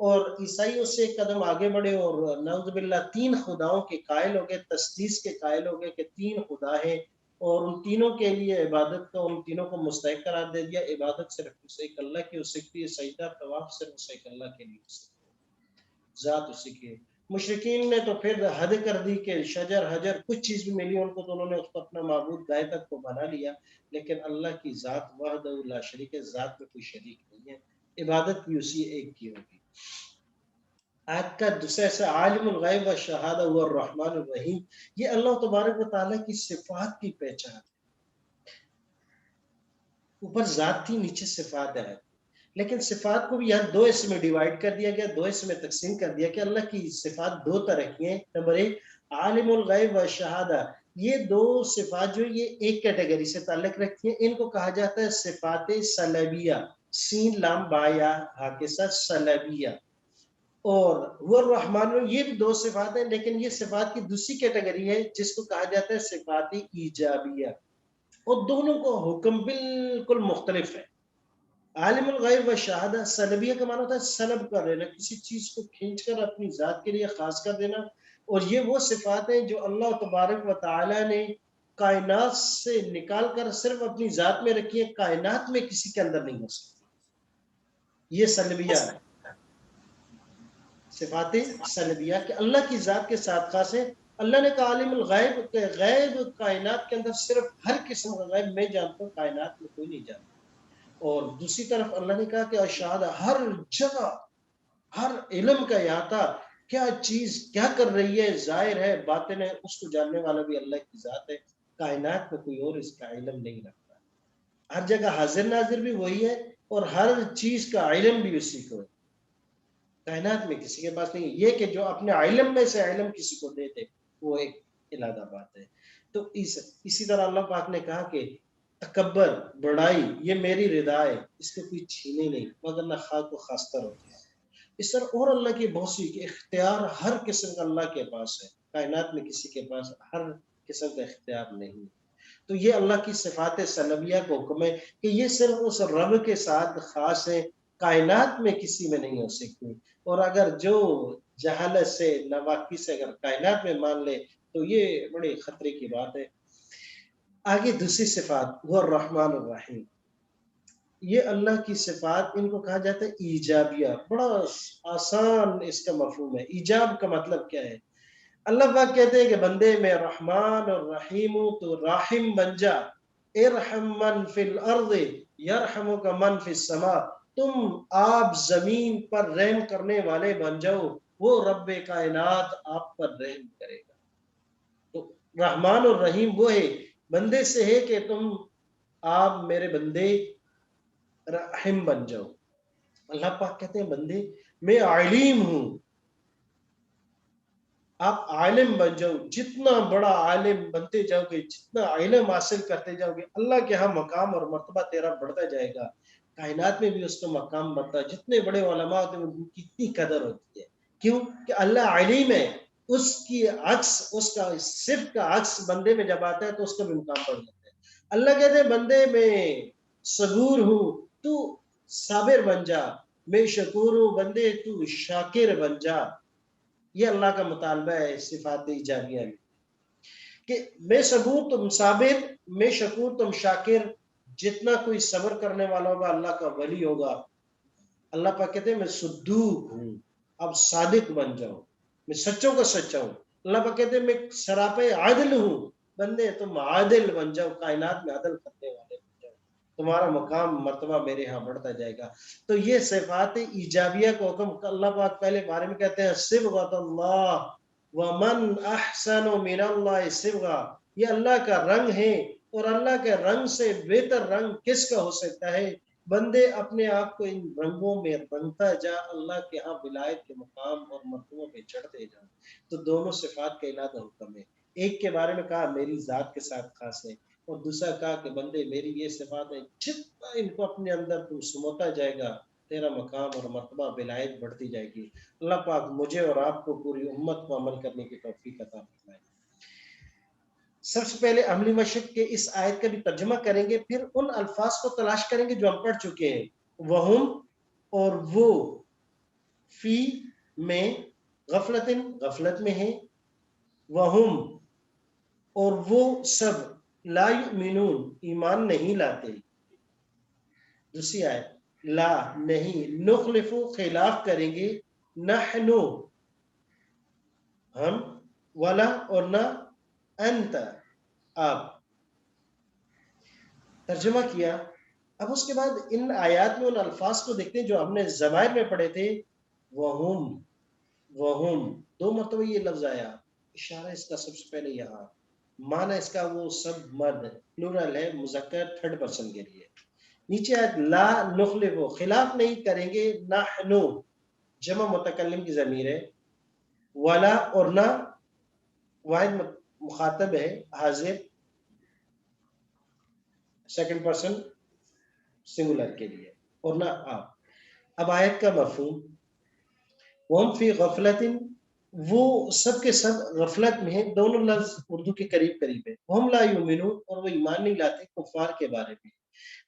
اور عیسائی اس سے ایک قدم آگے بڑھے اور نعوذ باللہ 3 خداؤں کے قائل ہو گئے، تسلیس کے قائل ہو گئے کہ 3 خدا ہیں اور ان تینوں کے لیے عبادت کو ان تینوں کو مستحق قرار دے دیا، عبادت صرف اس ایک اللہ کی ہو سکتی ہے، سجدہ طواف صرف اس ایک اللہ کے لیے ہو سکتی ہے، ذات اسی کی ہے۔ مشرکین نے تو پھر حد کر دی کہ شجر حجر کچھ چیز بھی ملی ان کو تو انہوں نے اس کو اپنا معبود گائے تک کو بنا لیا، لیکن اللہ کی ذات وحدہ لا شریک ہے، ذات میں کوئی شریک نہیں ہے، عبادت بھی اسی ایک کی ہوگی۔ آج کا دوسرا سے عالم الغیب و شہادہ هو الرحمن الرحیم، یہ اللہ تبارک و تعالیٰ کی صفات کی پہچان، اوپر ذات تھی نیچے صفات ہے، لیکن صفات کو بھی یہاں 2 حصے میں ڈیوائیڈ کر دیا گیا، 2 حصے میں تقسیم کر دیا کہ اللہ کی صفات 2 طرح کی ہیں۔ نمبر 1 عالم الغیب و شہادہ، یہ 2 صفات جو یہ ایک کیٹیگری سے تعلق رکھتی ہیں، ان کو کہا جاتا ہے صفات سلبیہ، سین لام با یا ہا کے ساتھ سلبیہ، اور وہ الرحمن، یہ بھی 2 صفات ہیں، لیکن یہ صفات کی دوسری کیٹیگری ہے جس کو کہا جاتا ہے صفات ایجابیہ، اور دونوں کو حکم بالکل مختلف ہے۔ عالم الغیب و شہادہ سلبیہ کا معنی ہوتا ہے سلب کر دینا، کسی چیز کو کھینچ کر اپنی ذات کے لیے خاص کر دینا، اور یہ وہ صفات ہیں جو اللہ تبارک و تعالی نے کائنات سے نکال کر صرف اپنی ذات میں رکھی ہے، کائنات میں کسی کے اندر نہیں ہو سکتی، یہ سلبیہ ہے، صفات سلبیہ کہ اللہ کی ذات کے ساتھ خاص ہے۔ اللہ نے کہا عالم الغیب کہ غیب کائنات کے اندر صرف ہر قسم کا غیب میں جانتا ہوں، کائنات میں کوئی نہیں جانتا، اور دوسری طرف اللہ نے کہا کہ الشہادہ، ہر جگہ ہر علم کا احاطہ، کیا چیز کیا کر رہی ہے ظاہر ہے باطن ہے، اس کو جاننے والا بھی اللہ کی ذات ہے، کائنات میں کوئی اور اس کا علم نہیں رکھتا، ہر جگہ حاضر ناظر بھی وہی ہے اور ہر چیز کا علم بھی اسی کو ہے، کائنات میں کسی کے پاس نہیں، یہ کہ جو اپنے علم میں سے علم کسی کو دے دے وہ ایک علیحدہ بات ہے۔ تو اسی طرح اللہ پاک نے کہا کہ تکبر، بڑائی، یہ میری رضا ہے، اس کو کوئی چھینے نہیں، مگر نہ خاک و خاستر ہوتی ہے۔ اس طرح اور اللہ کی بہت سی اختیار ہر قسم کا اللہ کے پاس ہے، کائنات میں کسی کے پاس ہر قسم کا اختیار نہیں، تو یہ اللہ کی صفات سلبیہ کو حکم ہے کہ یہ صرف اس رب کے ساتھ خاص ہے، کائنات میں کسی میں نہیں ہو سکتی، اور اگر جو جہالت سے ناواقفی سے اگر کائنات میں مان لے تو یہ بڑے خطرے کی بات ہے۔ آگے دوسری صفات وہ الرحمن الرحیم، یہ اللہ کی صفات، ان کو کہا جاتا ہے ایجابیہ، بڑا آسان اس کا مفہوم ہے۔ ایجاب کا مطلب کیا ہے؟ اللہ پاک کہتے ہیں کہ بندے میں رحمان اور رحیم ہوں تو راحم بن جا، ارحم من فی الارض یرحمک من فی السماء، تم آپ زمین پر رحم کرنے والے بن جاؤ، وہ رب کائنات آپ پر رحم کرے گا۔ تو رحمان اور رحیم وہ ہے، بندے سے ہے کہ تم آپ میرے بندے رحم بن جاؤ۔ اللہ پاک کہتے ہیں بندے میں علیم ہوں، آپ عالم بن جاؤ، جتنا بڑا عالم بنتے جاؤ گے، جتنا علم حاصل کرتے جاؤ گے، اللہ کے ہاں مقام اور مرتبہ تیرا بڑھتا جائے گا، کائنات میں بھی اس کا مقام بڑھتا ہے، جتنے بڑے علماء ہوتے ہیں ان کی اتنی قدر ہوتی ہے، کیوں کہ اللہ علیم ہے، اس کی عکس، اس کا صرف کا عکس بندے میں جب آتا ہے تو اس کا بھی مقام بڑھ جاتا ہے۔ اللہ کہتے ہیں بندے میں صبور ہوں تو صابر بن جا، میں شکور ہوں بندے تو شاکر بن جا، یہ اللہ کا مطالبہ ہے صفات ایجابیہ میں کہ میں صبور تم صابر، میں شکور تم شاکر، جتنا کوئی صبر کرنے والا ہوگا اللہ کا ولی ہوگا۔ اللہ پاک کہتے ہیں میں صدوق ہوں، اب صادق بن جاؤ، میں سچوں کا سچا ہوں۔ اللہ پاک کہتے ہیں میں سراپے عادل ہوں، بندے تم عادل بن جاؤ، کائنات میں عدل کرنے والے بن جاؤ، تمہارا مقام مرتبہ میرے ہاں بڑھتا جائے گا۔ تو یہ صفات ایجابیہ کو حکم اللہ پاک پہلے بارے میں کہتے ہیں صبغۃ اللہ ومن احسن من اللہ صبغہ، یہ اللہ کا رنگ ہے، اور اللہ کے رنگ سے بہتر رنگ کس کا ہو سکتا ہے؟ بندے اپنے آپ کو ان رنگوں میں رنگتا جا، اللہ کے ہاں ولایت کے مقام اور مرتبوں پہ چڑھتے جا، تو دونوں صفات کا علیحدہ حکم ہے۔ ایک کے بارے میں کہا میری ذات کے ساتھ خاص ہے، اور دوسرا کہا کہ بندے میری یہ صفات ہے، جتنا ان کو اپنے اندر تم سموتا جائے گا تیرا مقام اور مرتبہ ولایت بڑھتی جائے گی۔ اللہ پاک مجھے اور آپ کو پوری امت کو عمل کرنے کی توفیق عطا فرمائے۔ سب سے پہلے عملی مشق کے اس آیت کا بھی ترجمہ کریں گے، پھر ان الفاظ کو تلاش کریں گے جو ہم پڑھ چکے ہیں، وہم اور وہ فی میں، غفلتن غفلت میں ہیں، وہم اور وہ سب لا یؤمنون ایمان نہیں لاتے. دوسری آیت لا نہیں، نخلف خلاف کریں گے، نحنو ہم، ولا اور نہ، انت آپ. ترجمہ کیا. اب اس کے بعد ان آیات میں ان الفاظ کو دیکھتے ہیں جو ہم نے ضمائر میں پڑھے تھے. وہم دو مرتبہ یہ لفظ آیا، اشارہ اس کا سب سے پہلے یہاں، معنی اس کا وہ سب مرد، پلورل ہے، مذکر تھرڈ پرسن کے لیے. نیچے آیت لا نخلف خلاف نہیں کریں گے، نحنو جمع متکلم کی ضمیر ہے، ولا اور نہ واحد مخاطب ہے حاضر سیکنڈ پرسن سنگولر کے لیے، اور نہ آپ. اب آیت کا مفہوم، وہم فی غفلت، وہ سب کے سب غفلت میں ہیں. دونوں لفظ اردو کے قریب قریب ہے. ہم لا یؤمنون اور وہ ایمان نہیں لاتے کفار کے بارے میں.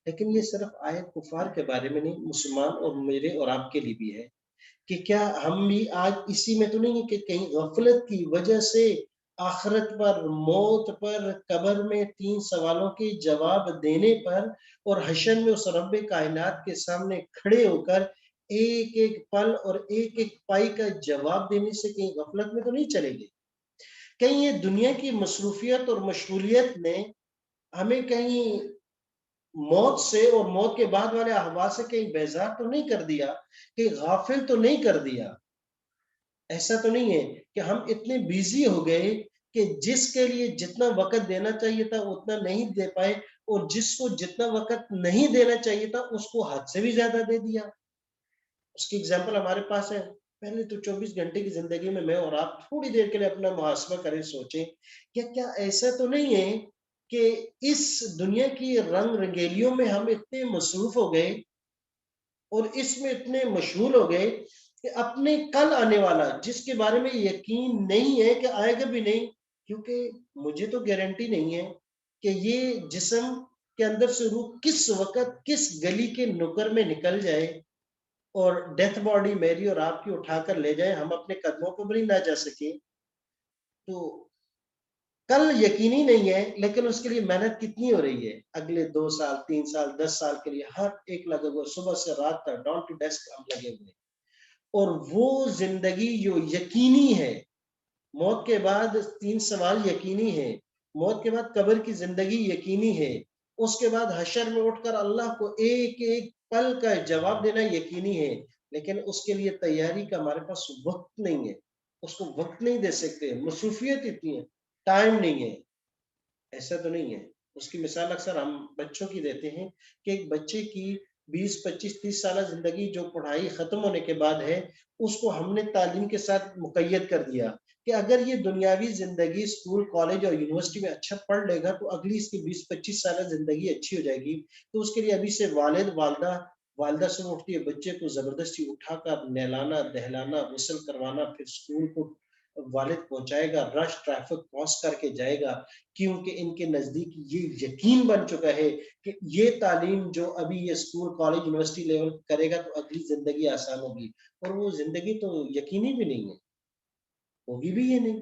لیکن یہ صرف آیت کفار کے بارے میں نہیں، مسلمان اور میرے اور آپ کے لیے بھی ہے کہ کیا ہم بھی آج اسی میں تو نہیں کہ کہیں غفلت کی وجہ سے آخرت پر، موت پر، قبر میں 3 سوالوں کے جواب دینے پر اور حشر میں اس رب کائنات کے سامنے کھڑے ہو کر ایک ایک پل اور ایک ایک پائی کا جواب دینے سے کہیں غفلت میں تو نہیں چلے گے؟ کہیں یہ دنیا کی مصروفیت اور مشغولیت نے ہمیں کہیں موت سے اور موت کے بعد والے احوال سے کہیں بیزار تو نہیں کر دیا، کہیں غافل تو نہیں کر دیا؟ ایسا تو نہیں ہے کہ ہم اتنے بیزی ہو گئے کہ جس کے لیے جتنا وقت دینا چاہیے تھا اتنا نہیں دے پائے، اور جس کو جتنا وقت نہیں دینا چاہیے تھا اس کو حد سے بھی زیادہ دے دیا. اس کی اگزامپل ہمارے پاس ہے. پہلے تو 24 گھنٹے کی زندگی میں اور آپ تھوڑی دیر کے لیے اپنا محاسبہ کریں، سوچیں کہ کیا ایسا تو نہیں ہے کہ اس دنیا کی رنگ رنگیلیوں میں ہم اتنے مصروف ہو گئے اور اس میں اتنے مشغول ہو گئے کہ اپنے کل آنے والا جس کے بارے میں یقین نہیں ہے کہ آئے گا بھی نہیں، کیونکہ مجھے تو گارنٹی نہیں ہے کہ یہ جسم کے اندر سے روح کس وقت کس گلی کے نکر میں نکل جائے اور ڈیتھ باڈی میری اور آپ کی اٹھا کر لے جائیں، ہم اپنے قدموں پر بھی نہ جا سکیں. تو کل یقینی نہیں ہے، لیکن اس کے لیے محنت کتنی ہو رہی ہے اگلے 2 سال 3 سال 10 سال کے لیے، ہر ایک لگے ہوئے، صبح سے رات تک ڈاؤن ٹو ڈیسک ہم لگے ہوئے. اور وہ زندگی جو یقینی ہے، موت کے بعد 3 سوال یقینی ہے، موت کے بعد قبر کی زندگی یقینی ہے، اس کے بعد حشر میں اٹھ کر اللہ کو ایک ایک پل کا جواب دینا یقینی ہے. لیکن اس کے لیے تیاری کا ہمارے پاس وقت نہیں ہے، اس کو وقت نہیں دے سکتے، مصروفیت اتنی ہے، ٹائم نہیں ہے. ایسا تو نہیں ہے. اس کی مثال اکثر ہم بچوں کی دیتے ہیں کہ ایک بچے کی 20 25 30 سالہ زندگی جو پڑھائی ختم ہونے کے بعد ہے، اس کو ہم نے تعلیم کے ساتھ مقید کر دیا کہ اگر یہ دنیاوی زندگی اسکول کالج اور یونیورسٹی میں اچھا پڑھ لے گا تو اگلی اس کی 20 25 سالہ زندگی اچھی ہو جائے گی. تو اس کے لیے ابھی سے والدہ سے اٹھتی ہے بچے کو زبردستی اٹھا کر نہلانا دہلانا غسل کروانا، پھر اسکول کو والد پہنچائے گا، رش ٹریفک پاس کر کے جائے گا، کیونکہ ان کے نزدیک یہ یقین بن چکا ہے کہ یہ تعلیم جو ابھی یہ اسکول کالج یونیورسٹی لیول کرے گا تو اگلی زندگی آسان ہوگی. اور وہ زندگی تو یقینی بھی نہیں ہے، ہوگی بھی یہ نہیں،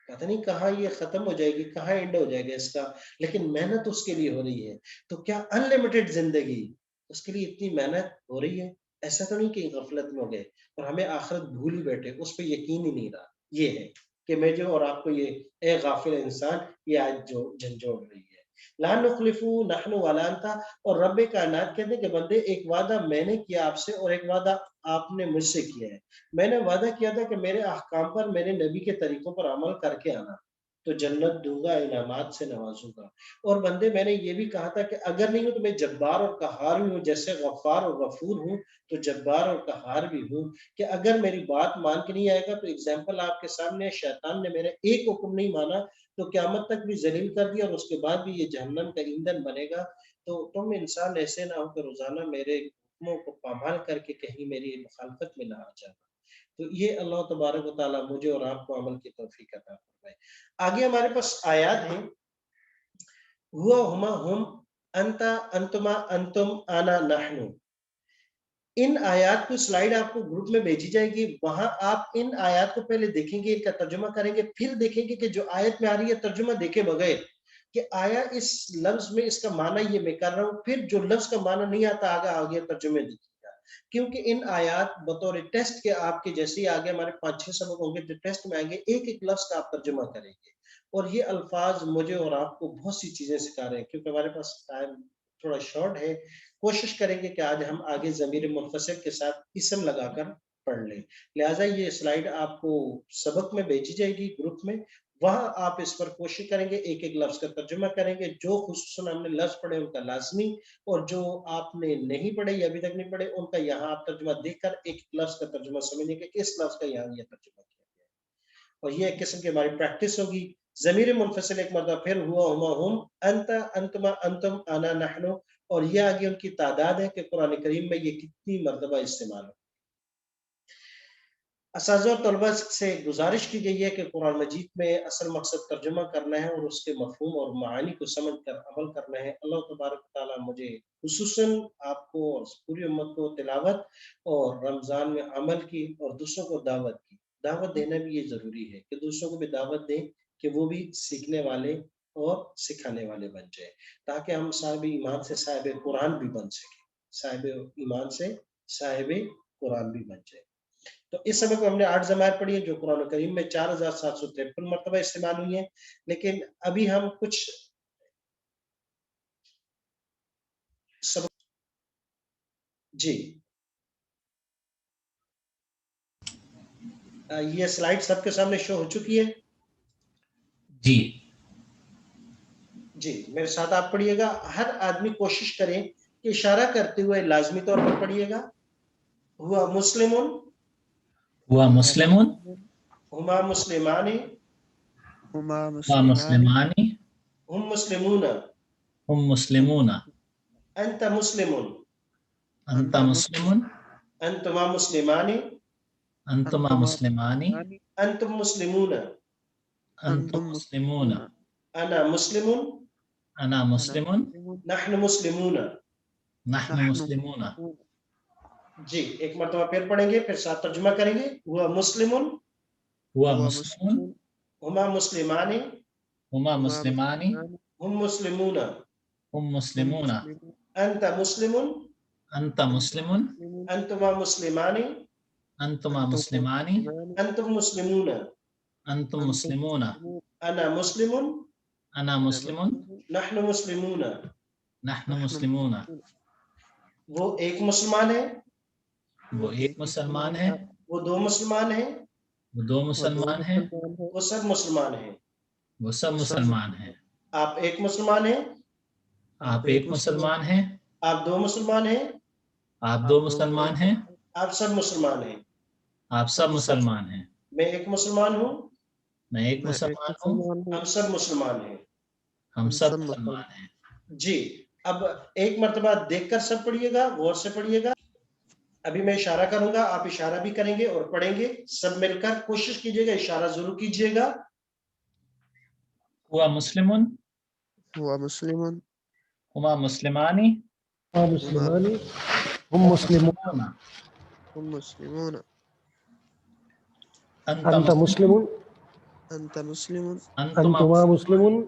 پتہ نہیں کہاں یہ ختم ہو جائے گی، کہاں اینڈ ہو جائے گا اس کا. لیکن محنت اس کے لیے ہو رہی ہے. تو کیا ان لمیٹڈ زندگی، اس کے لیے اتنی محنت ہو رہی ہے؟ ایسا تو نہیں کہ غفلت میں ہو گئے اور ہمیں آخرت بھول ہی بیٹھے، اس پہ یقین ہی نہیں رہا. یہ ہے کہ میں جو اور آپ کو یہ اے غافل انسان، یہ آج جو جھنجھوڑ رہی ہے. لا نخلف نحن ولا انت، اور رب کائنات کہتے ہیں کہ بندے ایک وعدہ میں نے کیا آپ سے اور ایک وعدہ آپ نے مجھ سے کیا ہے. میں نے وعدہ کیا تھا کہ میرے احکام پر، میرے نبی کے طریقوں پر عمل کر کے آنا تو جنت دوں گا، انعامات سے نوازوں گا. اور بندے میں نے یہ بھی کہا تھا کہ اگر نہیں ہوں تو میں جبار اور قہار بھی ہوں، جیسے غفار اور غفور ہوں تو جبار اور قہار بھی ہوں. کہ اگر میری بات مان کے نہیں آئے گا تو اگزامپل آپ کے سامنے، شیطان نے میرا ایک حکم نہیں مانا تو قیامت تک بھی ذلیل کر دیا اور اس کے بعد بھی یہ جہنم کا ایندھن بنے گا. تو تم انسان ایسے نہ ہو کہ روزانہ میرے حکموں کو پامال کر کے کہیں میری مخالفت میں نہ آ جانا. تو یہ اللہ تبارک و تعالیٰ مجھے اور آپ کو عمل کی توفیق عطا فرمائے. آگے ہمارے پاس آیات ہیں، ہوا ہما ہم، انتا انتما انتم انا نحن. ان آیات کو سلائیڈ آپ کو گروپ میں بھیجی جائے گی, وہاں آپ ان آیات کو پہلے دیکھیں گے, ان کا ترجمہ کریں گے, پھر دیکھیں گے کہ جو آیت میں آ رہی ہے ترجمہ دیکھے بغیر کہ آیا اس لفظ میں اس کا معنی یہ میں کر رہا ہوں, پھر جو لفظ کا معنی نہیں آتا آگے ترجمے دیکھیے گا, کیونکہ ان آیات بطور ٹیسٹ کے آپ کے جیسے ہی آگے ہمارے 5-6 سبق ہوں گے جو ٹیسٹ میں آئیں گے, ایک ایک لفظ کا آپ ترجمہ کریں گے, اور یہ الفاظ مجھے اور آپ کو بہت سی چیزیں سکھا رہے ہیں, کیونکہ ہمارے پاس ٹائم تھوڑا شارٹ ہے. کوشش کریں گے کہ آج ہم آگے ضمیر منفصل کے ساتھ اسم لگا کر پڑھ لیں. لہٰذا یہ سلائیڈ آپ کو سبق میں بھیجی جائے گی گروپ میں, وہاں آپ اس پر کوشش کریں گے, ایک ایک لفظ کا ترجمہ کریں گے, جو خصوصاً ہم نے لفظ پڑھے ان کا لازمی, اور جو آپ نے نہیں پڑھے یا ابھی تک نہیں پڑھے ان کا یہاں آپ ترجمہ دیکھ کر ایک لفظ کا ترجمہ سمجھیں گے کہ اس لفظ کا یہاں یہ ترجمہ کیا گیا ہے, اور یہ ایک قسم کی ہماری پریکٹس ہوگی. ضمیر منفصل ایک مرتبہ پھر ہوا, ہما ہم, انت انتما انتم انا نحن, اور یہ آگے ان کی تعداد ہے کہ قرآن کریم میں یہ کتنی مرتبہ استعمال ہو. اساتذہ اور طلباء سے گزارش کی گئی ہے کہ قرآن مجید میں اصل مقصد ترجمہ کرنا ہے اور اس کے مفہوم اور معانی کو سمجھ کر عمل کرنا ہے. اللہ تبارک تعالیٰ مجھے خصوصاً آپ کو اور پوری امت کو تلاوت اور رمضان میں عمل کی اور دوسروں کو دعوت دینا بھی یہ ضروری ہے کہ دوسروں کو بھی دعوت دیں کہ وہ بھی سیکھنے والے اور سکھانے والے بن جائے, تاکہ ہم صاحب ایمان سے صاحب قرآن بھی بن سکیں, صاحب ایمان سے صاحب قرآن بھی بن جائے. تو اس سبق میں ہم نے 8 ضمائر پڑھی ہیں جو قرآن کریم میں 4753 مرتبہ استعمال ہوئی ہیں, لیکن ابھی ہم کچھ سبق جی یہ سلائیڈ سب کے سامنے شو ہو چکی ہے جی جی میرے ساتھ آپ پڑھیے گا. ہر آدمی کوشش کریں کہ اشارہ کرتے ہوئے لازمی طور پر پڑھیے گا. ہوا مسلمون, ہوا مسلمون, ہما مسلمانی, ہما ہوا مسلمان مسلمانی, ہم مسلمون, ہم مسلمون, انت مسلمون, انت مسلمون, انتما مسلمانی, انتما مسلمانی, انتم مسلمون, انتم مسلمون, انا مسلمون, انا مسلمون, نحن مسلمون. نحن مسلمون. جی ایک مرتبہ پھر پڑھیں گے, پھر ساتھ ترجمہ کریں گے. ہوا مسلمون, ہوا مسلمون, ہما مسلمانی, ہما مسلمانی, ہم مسلمون, ہم مسلمون, انت مسلمون, انت مسلمون, انتما مسلمانی, انتما مسلمانی, انتم مسلمون, انتم مسلمون, انا مسلمون, انا مسلمون, نحن مسلمون. نحن مسلمون. وہ ایک مسلمان ہے, وہ ایک مسلمان ہے, وہ دو مسلمان ہیں, وہ دو مسلمان ہیں, وہ سب مسلمان ہیں. وہ سب مسلمان ہیں. آپ ایک مسلمان ہیں, آپ ایک مسلمان ہیں, آپ دو مسلمان ہیں, آپ دو مسلمان ہیں, آپ سب مسلمان ہیں. آپ سب مسلمان ہیں. میں ایک مسلمان ہوں, میں ایک مسلمان ہوں, ہم سب مسلمان ہیں. ہم سب مسلمان ہیں. جی اب ایک مرتبہ دیکھ کر سب پڑھیے گا, غور سے پڑھیے گا. ابھی میں اشارہ کروں گا, آپ اشارہ بھی کریں گے اور پڑھیں گے سب مل کر. کوشش کیجیے گا, اشارہ ضرور کیجیے گا. ہوا مسلمون, ہوا مسلمون, ہما مسلمانی, ہم مسلمانی, ہم مسلمون, ہم مسلمون, انت مسلمون, انت مسلمون, انتما مسلمون,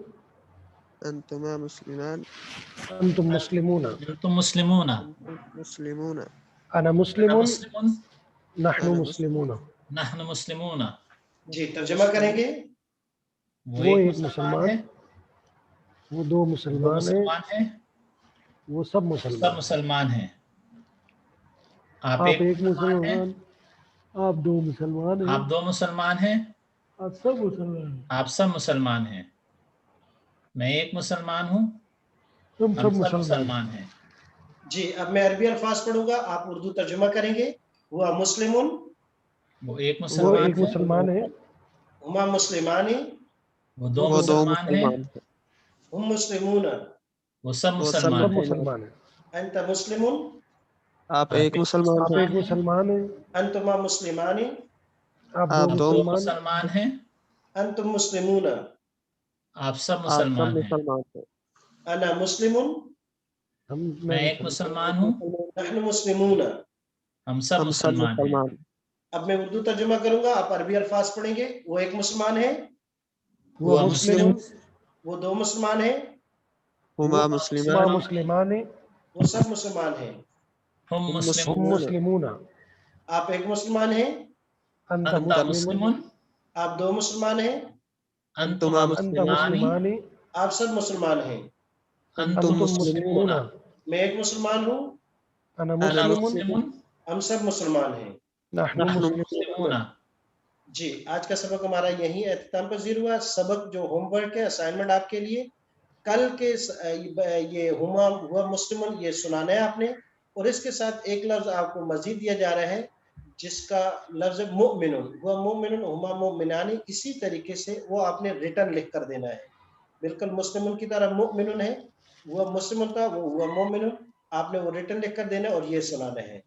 انتما مسلمان, انتم مسلمون, انتم مسلمون, انتم مسلمون, انا انا مسلمون, مسلمون, نحن انا مسلمون. نحن مسلمون. جی ترجمہ کریں گے. وہ ایک مسلمان ہے, وہ دو وہ دو مسلمان ہیں, مسلمان ہیں, وہ سب سب مسلمان. مسلمان ہیں. آپ آپ ایک ایک مسلمان ہیں, مسلمان, آپ دو مسلمان ہیں, آپ دو مسلمان ہیں, آپ سب مسلمان ہیں. آپ سب مسلمان ہیں. میں ایک مسلمان ہوں, تم ہم سب سب مسلمان. مسلمان ہیں. جی اب میں عربی الفاظ پڑھوں گا, آپ اردو ترجمہ کریں گے. ہوا مسلمون, وہ ایک وہ مسلمان ایک ہے, مسلمان ہے, ہما مسلمانی, وہ دو وہ دو مسلمان ہیں, مسلمان ہیں, ہم مسلمون, وہ سب وہ سب مسلمان سب ہیں. مسلمان ہیں. انت مسلمون, آپ آپ ایک مسلمان آپ ہیں, ایک مسلمان ہیں, انتما مسلمانی, آپ آپ دو آپ دو دو مسلمان, مسلمان ہیں, انتم مسلمون, آپ سب آپ سب مسلمان ہیں. مسلمان ہیں. انا مسلمون, میں میں ایک مسلمان. مسلمان ہوں, نحن مسلمون, ہم سب ہم سب مسلمان ہیں. مسلمان. اب میں اردو ترجمہ کروں گا، آپ عربی الفاظ پڑھیں گے. وہ ایک مسلمان ہے، هو هو مسلم وہ دو مسلمان ہیں، ہما هما مسلمان. مسلمان وہ سب مسلمان ہیں. ہم ہم مسلمون. هم مسلمون آپ ایک مسلمان ہیں، أنت انت مسلم مسلمون. آپ دو مسلمان ہیں، انتما انتما أنت مسلمانی. مسلمان آپ سب مسلمان ہیں. انتم أنتم مسلمون. مسلمون میں ایک مسلمان ہوں، أنا انا مسلم مسلمون. ہم سب مسلمان ہیں. نحن نحن مسلمون. مسلمون. جی آج کا سبق ہمارا یہیں اختتام پذیر ہوا. سبق جو ہوم ورک ہے، اسائنمنٹ آپ کے لیے، کل کے یہ ہوا مسلمن یہ سنانا ہے آپ نے، اور اس کے ساتھ ایک لفظ آپ کو مزید دیا جا رہا ہے جس کا لفظ مؤمنون. ہوا مؤمنون ہما مؤمنانی، اسی طریقے سے وہ آپ نے ریٹن لکھ کر دینا ہے. بالکل مسلمن کی طرح مؤمنون ہے، وہ مسلمن تھا، وہ ہوا مومنون، آپ نے وہ ریٹن لکھ کر دینا اور یہ سنانا ہے.